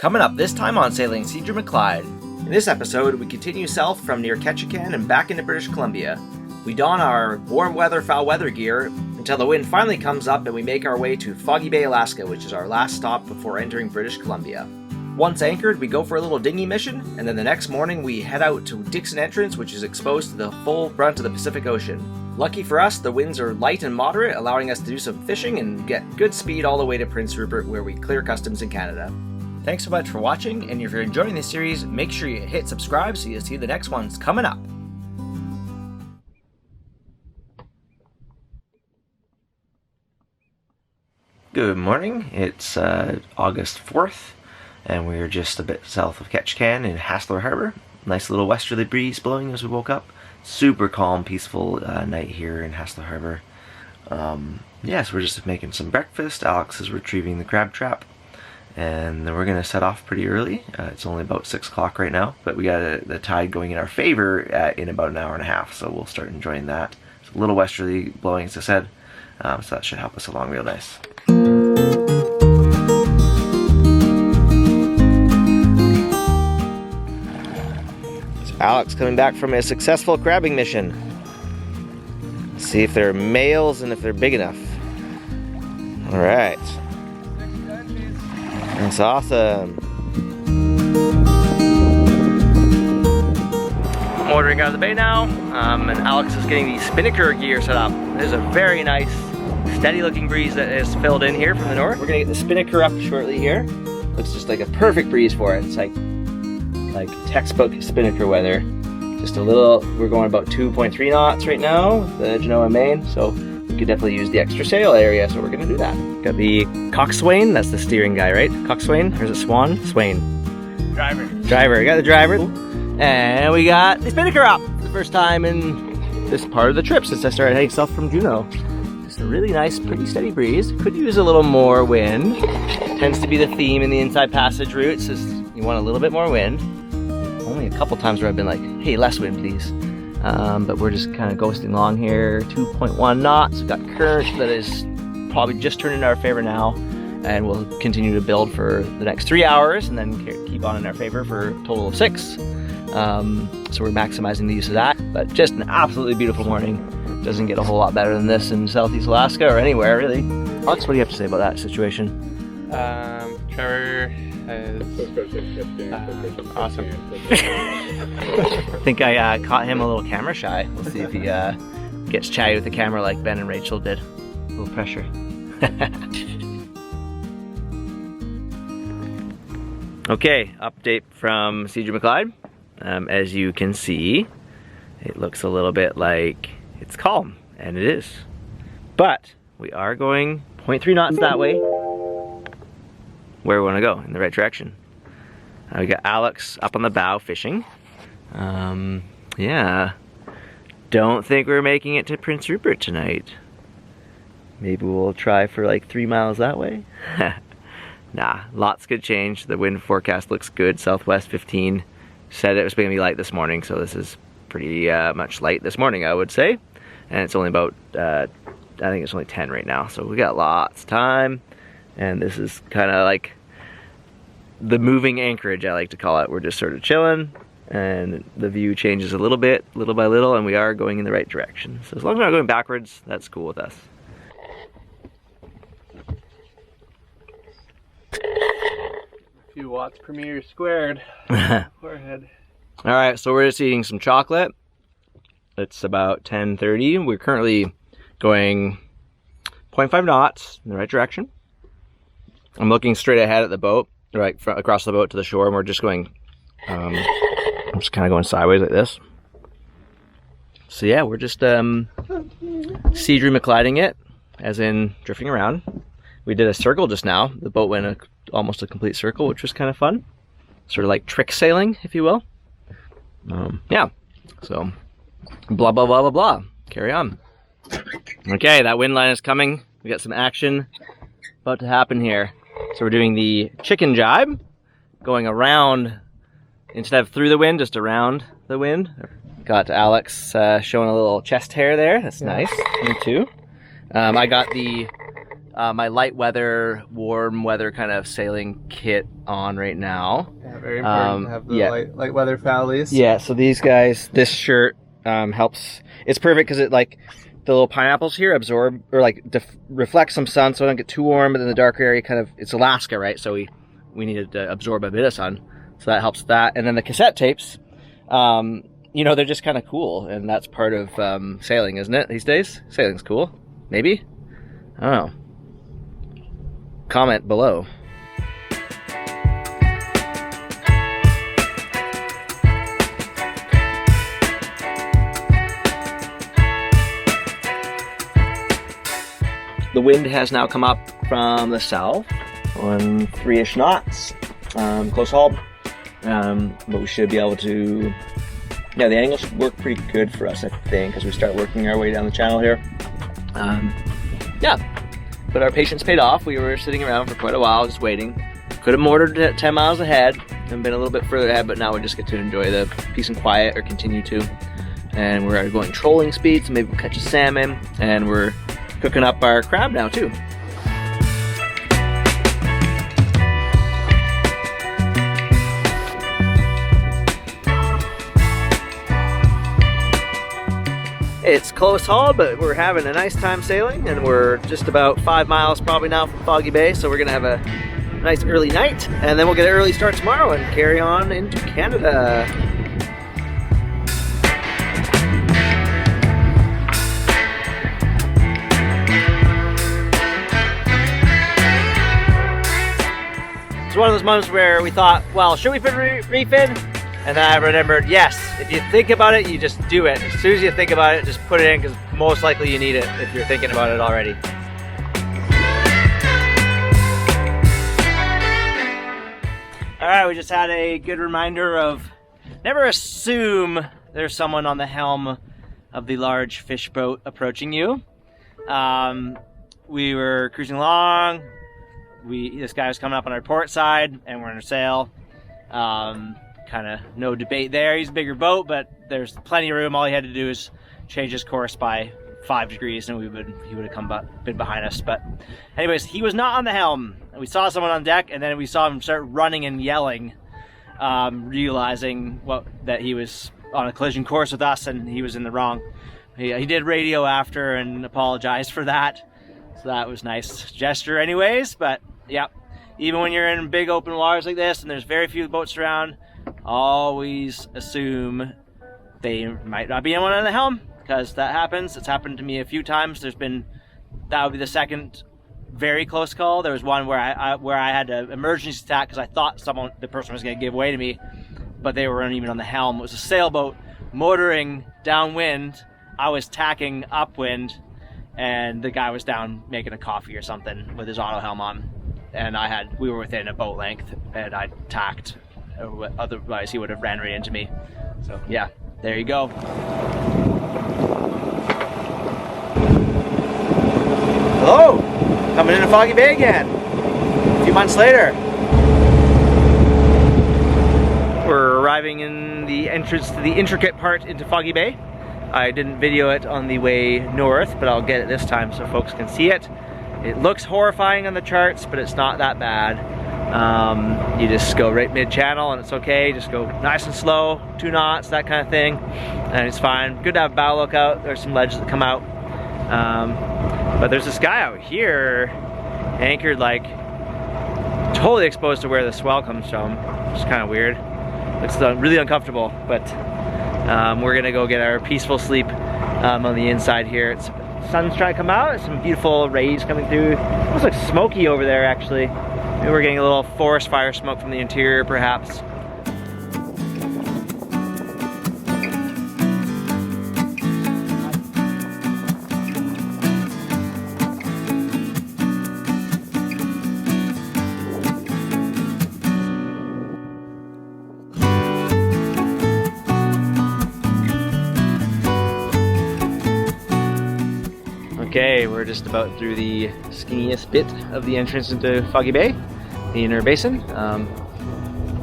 Coming up this time on Sailing Sea Drew McClyde. In this episode, we continue south from near Ketchikan and back into British Columbia. We don our warm weather, foul weather gear until the wind finally comes up and we make our way to Foggy Bay, Alaska, which is our last stop before entering British Columbia. Once anchored, we go for a little dinghy mission, and then the next morning we head out to Dixon Entrance, which is exposed to the full brunt of the Pacific Ocean. Lucky for us, the winds are light and moderate, allowing us to do some fishing and get good speed all the way to Prince Rupert, where we clear customs in Canada. Thanks so much for watching, and if you're enjoying this series, make sure you hit subscribe so you see the next ones coming up. Good morning, it's August 4th, and we're just a bit south of Ketchikan in Hassler Harbor. Nice little westerly breeze blowing as we woke up. Super calm, peaceful night here in Hassler Harbor. So we're just making some breakfast. Alex is retrieving the crab trap. And then we're going to set off pretty early. It's only about 6 o'clock right now, but we got the tide going in our favor in about an hour and a half, so we'll start enjoying that. It's a little westerly blowing, as I said, so that should help us along real nice. So Alex coming back from a successful crabbing mission. Let's see if they're males and if they're big enough. All right. That's awesome. I'm ordering out of the bay now, and Alex is getting the spinnaker gear set up. There's a very nice, steady looking breeze that is filled in here from the north. We're gonna get the spinnaker up shortly here. Looks just like a perfect breeze for it. It's like textbook spinnaker weather. Just a little, we're going about 2.3 knots right now with the Genoa main, so we could definitely use the extra sail area, so we're gonna do that. Got the coxswain, that's the steering guy, right? Coxswain, or is it swan? Swain. Driver. Driver, we got the driver. And we got the spinnaker up for the first time in this part of the trip since I started heading south from Juneau. Just a really nice, pretty steady breeze. Could use a little more wind. Tends to be the theme in the inside passage routes, is you want a little bit more wind. Only a couple times where I've been like, hey, less wind please. But we're just kind of ghosting along here. 2.1 knots, we've got current that is probably just turned in our favor now, and we'll continue to build for the next 3 hours and then keep on in our favor for a total of 6. So we're maximizing the use of that, but just an absolutely beautiful morning. Doesn't get a whole lot better than this in Southeast Alaska or anywhere really. Alex, what do you have to say about that situation? Trevor is awesome. I think I caught him a little camera shy. We'll see if he gets chatty with the camera like Ben and Rachel did. A little pressure. Okay, update from Sea Drew McClyde. As you can see, it looks a little bit like it's calm, and it is. But we are going 0.3 knots that way, where we want to go, in the right direction. We got Alex up on the bow fishing. Yeah, don't think we're making it to Prince Rupert tonight. Maybe we'll try for like 3 miles that way. Nah, lots could change. The wind forecast looks good, southwest 15. Said it was going to be light this morning, so this is pretty much light this morning, I would say. And it's only about, I think it's only 10 right now, so we got lots of time. And this is kind of like the moving anchorage, I like to call it. We're just sort of chilling, and the view changes a little bit, little by little, and we are going in the right direction. So as long as we're not going backwards, that's cool with us. A few watts per meter squared. Forehead. All right, so we're just eating some chocolate. It's about 10:30. We're currently going 0.5 knots in the right direction. I'm looking straight ahead at the boat, right across the boat to the shore, and we're just going, I'm just kind of going sideways like this. So yeah, we're just Sea Drew McClyding it, as in drifting around. We did a circle just now. The boat went almost a complete circle, which was kind of fun. Sort of like trick sailing, if you will. Yeah, so blah, blah, blah, blah, blah. Carry on. Okay, that wind line is coming. We got some action about to happen here. So we're doing the chicken jibe, going around, instead of through the wind, just around the wind. Got Alex showing a little chest hair there. That's nice. Me too. I got the my light weather, warm weather kind of sailing kit on right now. Yeah, very important to have the light weather fallies. Yeah, so these guys, this shirt helps. It's perfect because it like the little pineapples here absorb or like reflect some sun, so I don't get too warm. But then the darker area kind of, it's Alaska, right? So we needed to absorb a bit of sun, so that helps with that. And then the cassette tapes, you know, they're just kind of cool, and that's part of sailing, isn't it? These days, sailing's cool. Maybe, I don't know. Comment below. The wind has now come up from the south on 3-ish knots, close haul, but we should be able to, yeah, the angle should work pretty good for us, I think, as we start working our way down the channel here. Yeah, but our patience paid off. We were sitting around for quite a while just waiting. Could have motored at 10 miles ahead and been a little bit further ahead, but now we just get to enjoy the peace and quiet, or continue to. And we're going trolling speeds, so maybe we'll catch a salmon, and we're cooking up our crab now too. It's close haul, but we're having a nice time sailing, and we're just about 5 miles probably now from Foggy Bay, so we're gonna have a nice early night, and then we'll get an early start tomorrow and carry on into Canada. It's one of those moments where we thought, well, should we refin? And then I remembered, yes, if you think about it, you just do it. As soon as you think about it, just put it in, because most likely you need it if you're thinking about it already. All right, we just had a good reminder of never assume there's someone on the helm of the large fish boat approaching you. We were cruising along. This guy was coming up on our port side, and we're in a sail. Kind of no debate there. He's a bigger boat, but there's plenty of room. All he had to do is change his course by 5 degrees, and he would have been behind us. But anyways, he was not on the helm. We saw someone on deck, and then we saw him start running and yelling, realizing that he was on a collision course with us, and he was in the wrong. He did radio after and apologized for that. So that was a nice gesture anyways. But yeah, even when you're in big open waters like this and there's very few boats around, always assume they might not be anyone on the helm, because that happens. It's happened to me a few times. That would be the second very close call. There was one where I had to emergency tack because I thought the person was going to give way to me, but they weren't even on the helm. It was a sailboat motoring downwind. I was tacking upwind, and the guy was down making a coffee or something with his auto helm on, and we were within a boat length, and I tacked. Otherwise he would have ran right into me. So yeah, there you go. Hello, coming into Foggy Bay again a few months later. We're arriving in the entrance to the intricate part into Foggy Bay. I didn't video it on the way north, but I'll get it this time so folks can see it. It looks horrifying on the charts, but it's not that bad. You just go right mid-channel and it's okay. Just go nice and slow, 2 knots, that kind of thing, and it's fine. Good to have bow lookout. There's some ledges that come out, but there's this guy out here anchored like totally exposed to where the swell comes from. It's kind of weird. It's really uncomfortable, but we're gonna go get our peaceful sleep on the inside here. Sun's trying to come out. There's some beautiful rays coming through. It looks like smoky over there actually. Maybe we're getting a little forest fire smoke from the interior perhaps. Okay, we're just about through the skinniest bit of the entrance into Foggy Bay, the inner basin.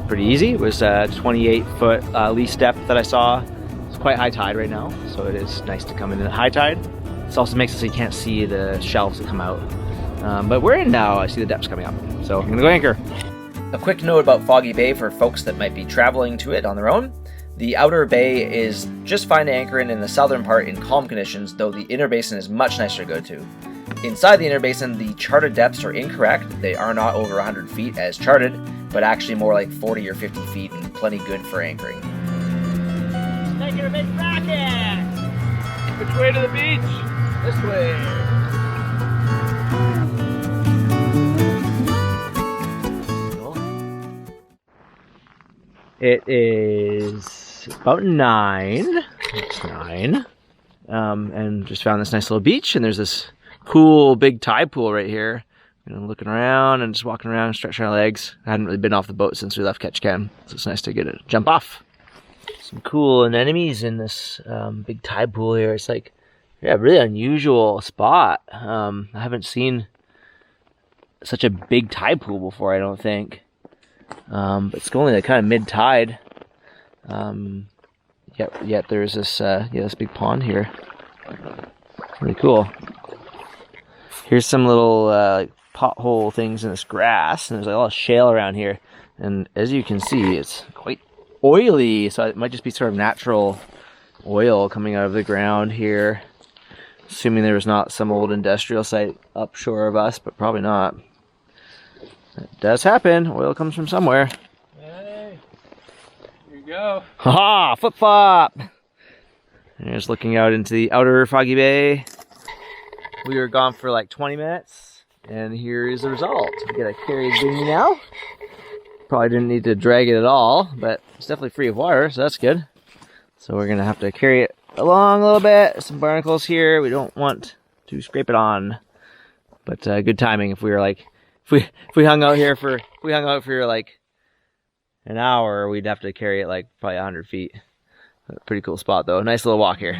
Pretty easy. It was a 28-foot least depth that I saw. It's quite high tide right now, so it is nice to come in at high tide. This also makes it so you can't see the shelves that come out. But we're in now. I see the depths coming up, so I'm gonna go anchor. A quick note about Foggy Bay for folks that might be traveling to it on their own. The outer bay is just fine to anchor in the southern part in calm conditions, though the inner basin is much nicer to go to. Inside the inner basin, the charted depths are incorrect. They are not over 100 feet as charted, but actually more like 40 or 50 feet and plenty good for anchoring. Making a big racket! Which way to the beach? This way. It is about 9. It's 9. And just found this nice little beach, and there's this cool big tide pool right here. Looking around and just walking around, stretching our legs. I hadn't really been off the boat since we left Ketchikan, so it's nice to get a jump off. Some cool anemones in this big tide pool here. It's like, yeah, really unusual spot. I haven't seen such a big tide pool before, I don't think. But it's only like kind of mid-tide. Yet there's this this big pond here. Really cool. Here's some little like pothole things in this grass, and there's like a lot of shale around here. And as you can see, it's quite oily, so it might just be sort of natural oil coming out of the ground here. Assuming there was not some old industrial site upshore of us, but probably not. It does happen. Oil comes from somewhere. Hey, here you go. Haha, flip flop. And just looking out into the outer Foggy Bay. We were gone for like 20 minutes, and here is the result. We get a carried dinghy now. Probably didn't need to drag it at all, but it's definitely free of water, so that's good. So we're gonna have to carry it along a little bit. Some barnacles here. We don't want to scrape it on, but good timing. If we were like, if we hung out for like an hour, we'd have to carry it like probably 100 feet. Pretty cool spot though. Nice little walk here.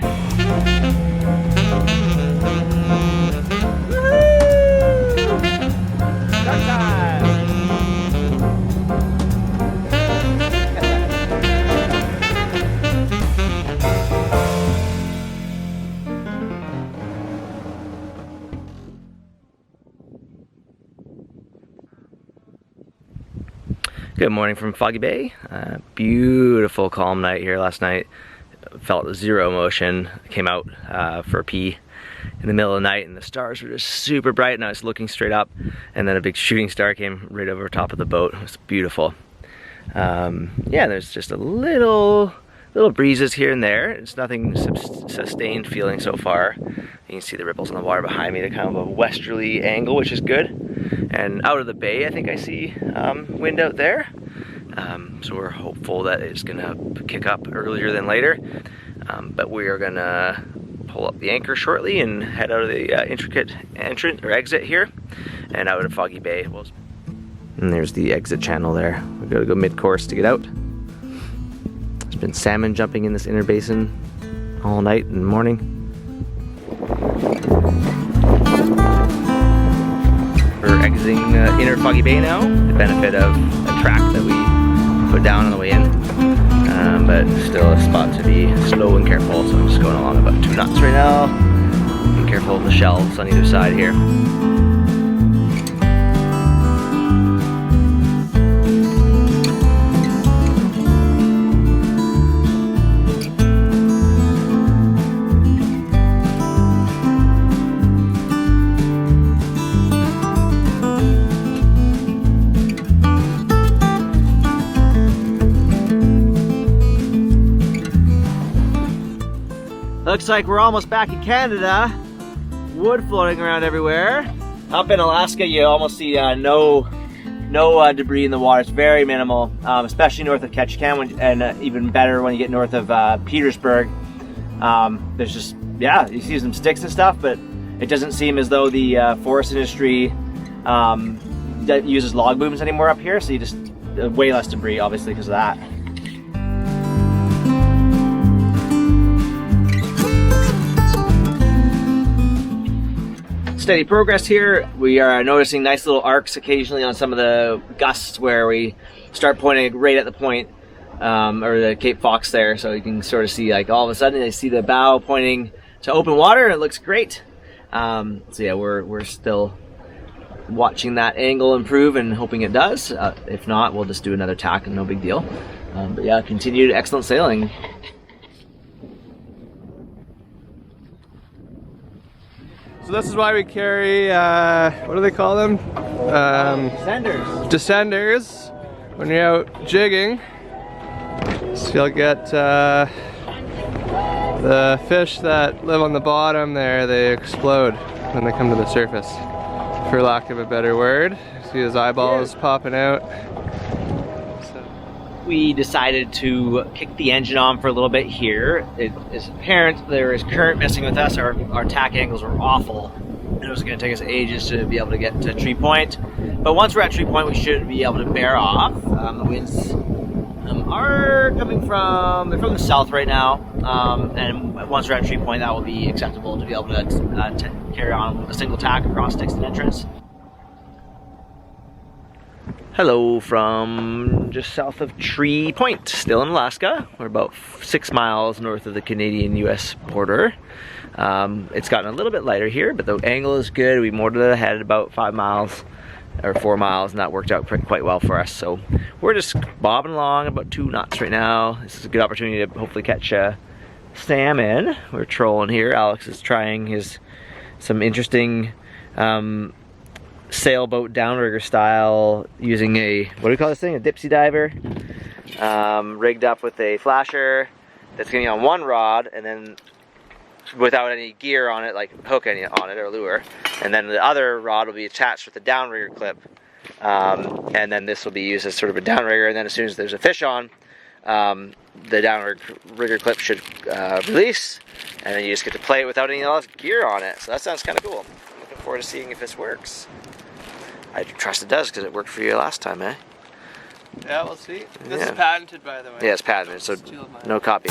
Good morning from Foggy Bay. Beautiful calm night here last night. Felt zero motion. Came out for a pee in the middle of the night, and the stars were just super bright, and I was looking straight up, and then a big shooting star came right over top of the boat. It was beautiful. Yeah, there's just a little breezes here and there. It's nothing sustained feeling so far. You can see the ripples on the water behind me. They're kind of a westerly angle, which is good. And out of the bay, I think I see wind out there. So we're hopeful that it's gonna kick up earlier than later. But we are gonna pull up the anchor shortly and head out of the intricate entrance or exit here and out of Foggy Bay. And there's the exit channel there. We've got to go mid-course to get out. There's been salmon jumping in this inner basin all night and morning. We're exiting inner Foggy Bay now, the benefit of a track that we put down on the way in, but still a spot to be slow and careful, so I'm just going along about 2 knots right now. Be careful of the shelves on either side here. Looks like we're almost back in Canada. Wood floating around everywhere. Up in Alaska, you almost see no debris in the water. It's very minimal, especially north of Ketchikan, and even better when you get north of Petersburg. There's just, yeah, you see some sticks and stuff, but it doesn't seem as though the forest industry uses log booms anymore up here, so you just, way less debris, obviously, because of that. Steady progress here. We are noticing nice little arcs occasionally on some of the gusts where we start pointing right at the point, or the Cape Fox there, so you can sort of see, like, all of a sudden I see the bow pointing to open water, and it looks great. So yeah, we're still watching that angle improve and hoping it does. If not, we'll just do another tack and no big deal. But yeah, continued excellent sailing. So this is why we carry, what do they call them? Descenders. Descenders. When you're out jigging, so you'll get the fish that live on the bottom there, they explode when they come to the surface, for lack of a better word. See his eyeballs popping out. We decided to kick the engine on for a little bit here. It is apparent there is current messing with us. Our tack angles were awful, and it was going to take us ages to be able to get to tree point. But once we're at tree point, we should be able to bear off. The winds are coming from, they're from the south right now, and once we're at tree point, that will be acceptable to be able to carry on a single tack across Dixon Entrance. Hello from just south of Tree Point, still in Alaska. We're about 6 miles north of the Canadian-US border. It's gotten a little bit lighter here, but the angle is good. We moored it ahead at about 5 miles or 4 miles, and that worked out quite well for us. So we're just bobbing along about 2 knots right now. This is a good opportunity to hopefully catch salmon. We're trolling here. Alex is trying some interesting sailboat downrigger style using a, what do we call this thing? A dipsy diver, rigged up with a flasher that's going to be on one rod, and then without any gear on it, like hook on it or lure, and then the other rod will be attached with a downrigger clip, and then this will be used as sort of a downrigger, and then as soon as there's a fish on, the downrigger clip should release, and then you just get to play it without any else gear on it. So that sounds kind of cool. Looking forward to seeing if this works. I trust it does because it worked for you last time, eh? Yeah, we'll see. This is patented, by the way. Yeah, it's patented, so no copy.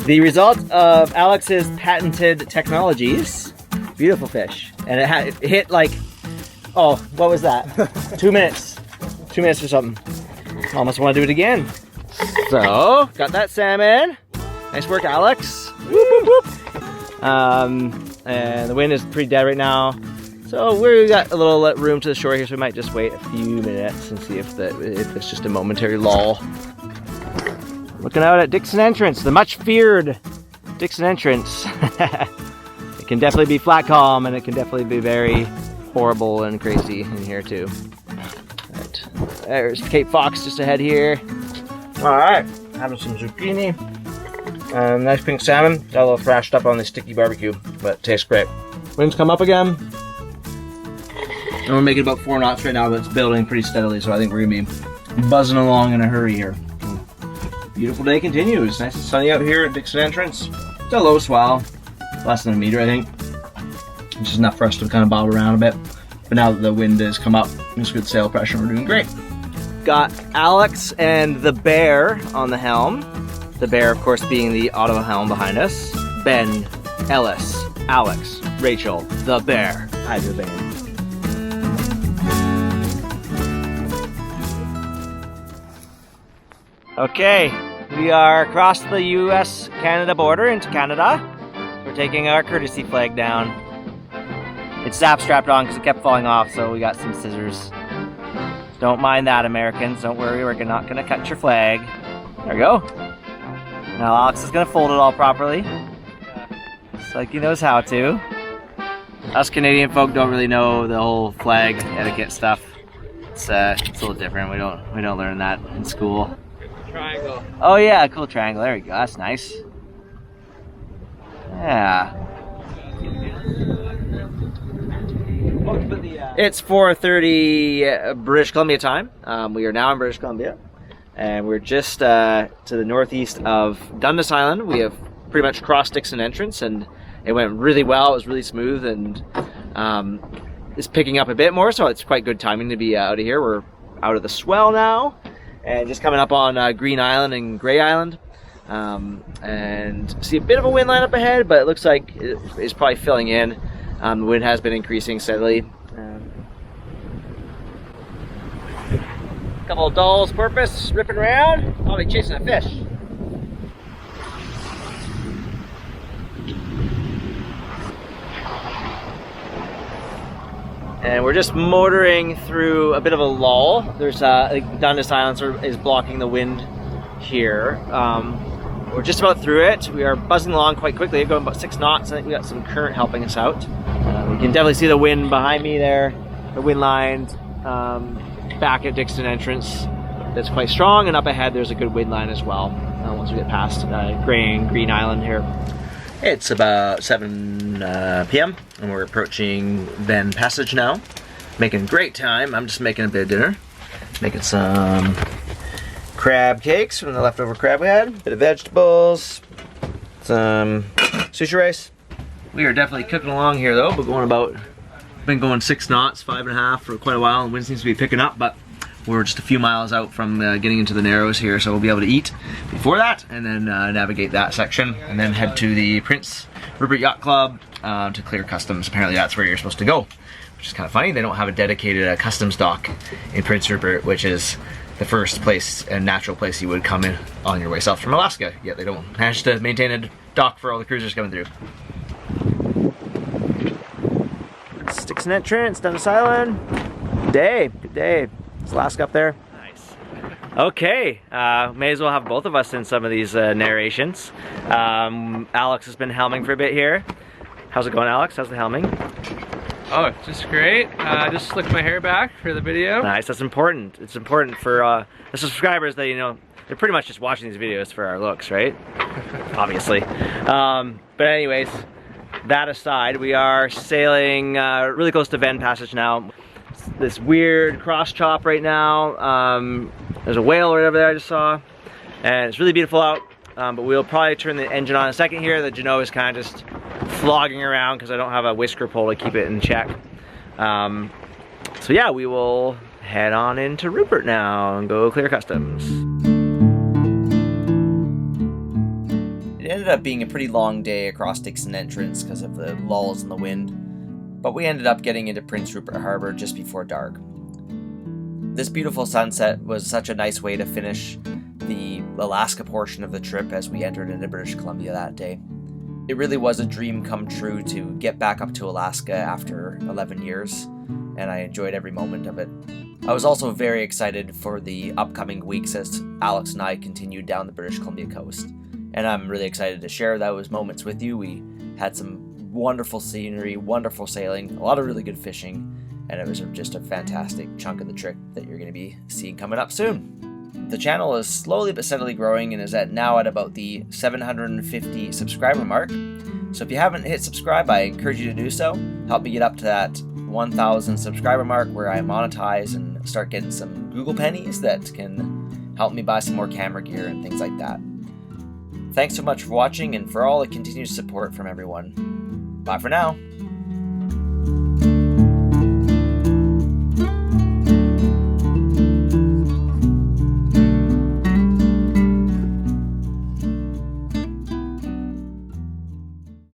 The result of Alex's patented technologies, beautiful fish. And it hit like, oh, what was that? 2 minutes. 2 minutes or something. Almost want to do it again. So, got that salmon. Nice work, Alex. Whoop, whoop, whoop. And the wind is pretty dead right now. So we've got a little room to the shore here, so we might just wait a few minutes and see if it's just a momentary lull. Looking out at Dixon Entrance, the much feared Dixon Entrance. It can definitely be flat calm, and it can definitely be very horrible and crazy in here too. Right. There's Cape Fox just ahead here. Alright, having some zucchini. Nice pink salmon. Got a little thrashed up on the sticky barbecue, but it tastes great. Winds come up again. And we're making about 4 knots right now, but it's building pretty steadily, so I think we're going to be buzzing along in a hurry here. Beautiful day continues. Nice and sunny out here at Dixon Entrance. It's a low swell, less than a meter, I think. It's just enough for us to kind of bob around a bit. But now that the wind has come up, there's good sail pressure, we're doing great. Got Alex and the bear on the helm. The bear, of course, being the auto helm behind us. Ben, Ellis, Alex, Rachel, the bear. Hi, the bear. Okay, we are across the US-Canada border into Canada. We're taking our courtesy flag down. It's zap strapped on because it kept falling off, so we got some scissors. Don't mind that, Americans. Don't worry, we're not going to cut your flag. There we go. Now Alex is going to fold it all properly. Just like he knows how to. Us Canadian folk don't really know the whole flag etiquette stuff. It's a little different. We don't learn that in school. Triangle. Oh yeah, cool triangle. There we go. That's nice. Yeah. It's 4:30 British Columbia time. We are now in British Columbia, and we're just to the northeast of Dundas Island. We have pretty much crossed Dixon Entrance, and it went really well. It was really smooth, and it's picking up a bit more, so it's quite good timing to be out of here. We're out of the swell now, and just coming up on Green Island and Grey Island, and see a bit of a wind line up ahead, but it looks like it's probably filling in. The wind has been increasing steadily. A couple of dulls porpoise ripping around, probably chasing a fish. And we're just motoring through a bit of a lull. There's Dundas Island sort of is blocking the wind here. We're just about through it. We are buzzing along quite quickly, going about 6 knots. I think we got some current helping us out. You can definitely see the wind behind me there, the wind line back at Dixon Entrance. That's quite strong, and up ahead there's a good wind line as well once we get past Green Island here. It's about 7 p.m. and we're approaching Venn Passage now. Making great time. I'm just making a bit of dinner. Making some crab cakes from the leftover crab we had. A bit of vegetables. Some sushi rice. We are definitely cooking along here though, but been going 6 knots, 5.5 for quite a while, and wind seems to be picking up, but we're just a few miles out from getting into the Narrows here, so we'll be able to eat before that and then navigate that section and then head to the Prince Rupert Yacht Club to clear customs. Apparently that's where you're supposed to go, which is kind of funny. They don't have a dedicated customs dock in Prince Rupert, which is the first place and natural place you would come in on your way south from Alaska, yet they don't manage to maintain a dock for all the cruisers coming through. Dixon Entrance, Dundas Island. Good day. Is Alaska up there? Nice. Okay, may as well have both of us in some of these narrations. Alex has been helming for a bit here. How's it going, Alex? How's the helming? Oh, just great. Just slicked my hair back for the video. Nice, that's important. It's important for the subscribers that, you know, they're pretty much just watching these videos for our looks, right? Obviously. But anyways, that aside, we are sailing really close to Venn Passage now. This weird cross chop right now. There's a whale right over there I just saw, and it's really beautiful out. But we'll probably turn the engine on in a second here. The Jeanneau is kind of just flogging around because I don't have a whisker pole to keep it in check. So yeah, we will head on into Rupert now and go clear customs. It ended up being a pretty long day across Dixon Entrance because of the lulls in the wind. But we ended up getting into Prince Rupert Harbor just before dark. This beautiful sunset was such a nice way to finish the Alaska portion of the trip as we entered into British Columbia that day. It really was a dream come true to get back up to Alaska after 11 years, and I enjoyed every moment of it. I was also very excited for the upcoming weeks as Alex and I continued down the British Columbia coast, and I'm really excited to share those moments with you. We had some wonderful scenery, wonderful sailing, a lot of really good fishing, and it was just a fantastic chunk of the trip that you're going to be seeing coming up soon. The channel is slowly but steadily growing and is now at about the 750 subscriber mark. So if you haven't hit subscribe, I encourage you to do so. Help me get up to that 1,000 subscriber mark where I monetize and start getting some Google pennies that can help me buy some more camera gear and things like that. Thanks so much for watching and for all the continued support from everyone. Bye for now.